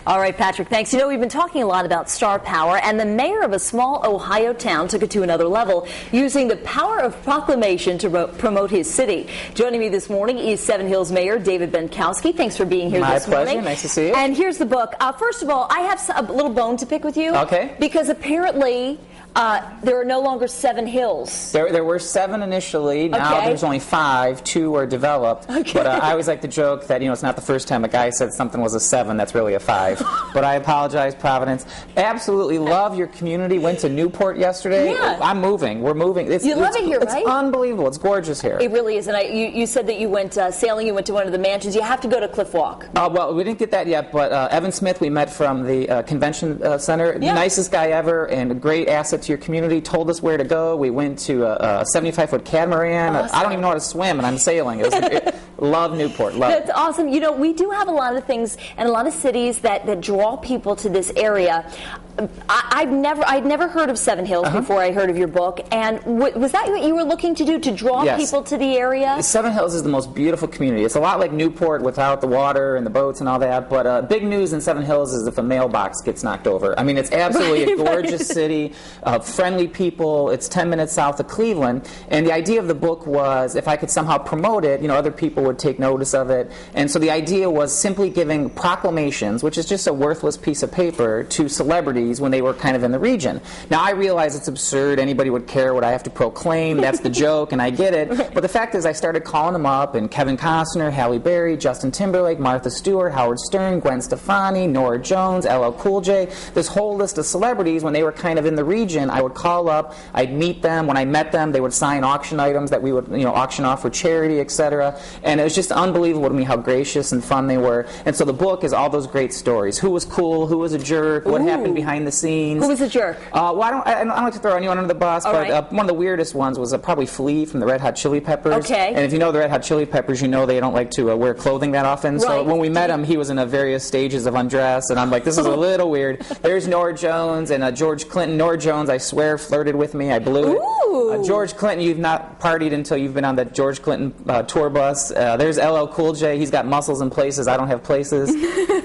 All right, Patrick, thanks. You know, we've been talking a lot about star power, and the mayor of a small Ohio town took it to another level, using the power of proclamation to promote his city. Joining me this morning is Seven Hills Mayor David Benkowski. Thanks for being here this morning. My pleasure. Nice to see you. And here's the book. First of all, I have a little bone to pick with you. Okay. Because apparently there are no longer 7 hills. There were 7 initially. Now there's only 5. 2 are developed. Okay. But I always like to joke that, you know, it's not the first time a guy said something was a 7 that's really a 5. But I apologize, Providence. Absolutely love your community. Went to Newport yesterday. Yeah. I'm moving. We're moving. You love it here, right? It's unbelievable. It's gorgeous here. It really is. And you said that you went sailing. You went to one of the mansions. You have to go to Cliff Walk. Well, we didn't get that yet, but Evan Smith we met from the convention center. Yeah. Nicest guy ever and a great asset to your community. Told us where to go. We went to a 75-foot catamaran. Awesome. I don't even know how to swim, and I'm sailing. Love Newport. Love That's it. awesome. You know, we do have a lot of things and a lot of cities that draw people to this area. I'd never heard of Seven Hills before I heard of your book. And was that what you were looking to do, to draw people to the area? Seven Hills is the most beautiful community. It's a lot like Newport without the water and the boats and all that. But big news in Seven Hills is if a mailbox gets knocked over. I mean, it's absolutely a gorgeous city, friendly people. It's 10 minutes south of Cleveland. And the idea of the book was if I could somehow promote it, you know, other people would take notice of it. And so the idea was simply giving proclamations, which is just a worthless piece of paper, to celebrities when they were kind of in the region. Now, I realize it's absurd. Anybody would care what I have to proclaim. That's the joke, and I get it. But the fact is, I started calling them up, and Kevin Costner, Halle Berry, Justin Timberlake, Martha Stewart, Howard Stern, Gwen Stefani, Norah Jones, LL Cool J, this whole list of celebrities. When they were kind of in the region, I would call up, I'd meet them. When I met them, they would sign auction items that we would, you know, auction off for charity, etc. And it was just unbelievable to me how gracious and fun they were. And so the book is all those great stories. Who was cool? Who was a jerk? What happened behind the scenes? Who was a jerk? Well, I don't like to throw anyone under the bus, but right. One of the weirdest ones was probably Flea from the Red Hot Chili Peppers. Okay. And if you know the Red Hot Chili Peppers, you know they don't like to wear clothing that often. So when we met him, he was in various stages of undress, and I'm like, this is a little weird. There's Norah Jones and George Clinton. Norah Jones, I swear, flirted with me. I blew it. George Clinton, you've not partied until you've been on that George Clinton tour bus. There's LL Cool J. He's got muscles in places I don't have places.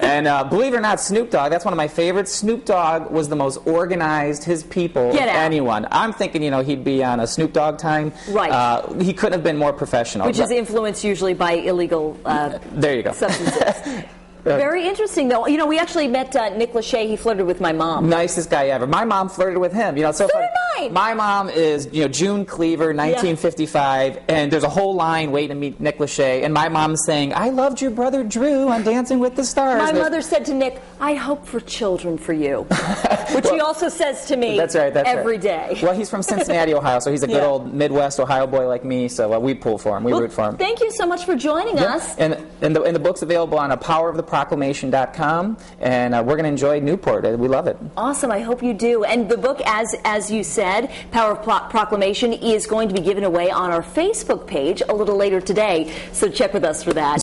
And believe it or not, Snoop Dogg, that's one of my favorites. Snoop Dogg was the most organized, his people, anyone. I'm thinking, you know, he'd be on a Snoop Dogg time. Right. He couldn't have been more professional. Which is influenced usually by illegal there you go. substances. Very interesting, though. You know, we actually met Nick Lachey. He flirted with my mom. Nicest guy ever. My mom flirted with him. You know, so did mine. My mom is, you know, June Cleaver, 1955, and there's a whole line waiting to meet Nick Lachey, and my mom's saying, "I loved your brother Drew on Dancing with the Stars." My mother said to Nick, "I hope for children for you," which he also says to me every day. Well, he's from Cincinnati, Ohio, so he's a good old Midwest Ohio boy like me. So we pull for him. We root for him. Thank you so much for joining us. And the book's available on poweroftheproclamation.com, and we're going to enjoy Newport. We love it. Awesome. I hope you do. And the book, as you said, Power of Proclamation, is going to be given away on our Facebook page a little later today. So check with us for that.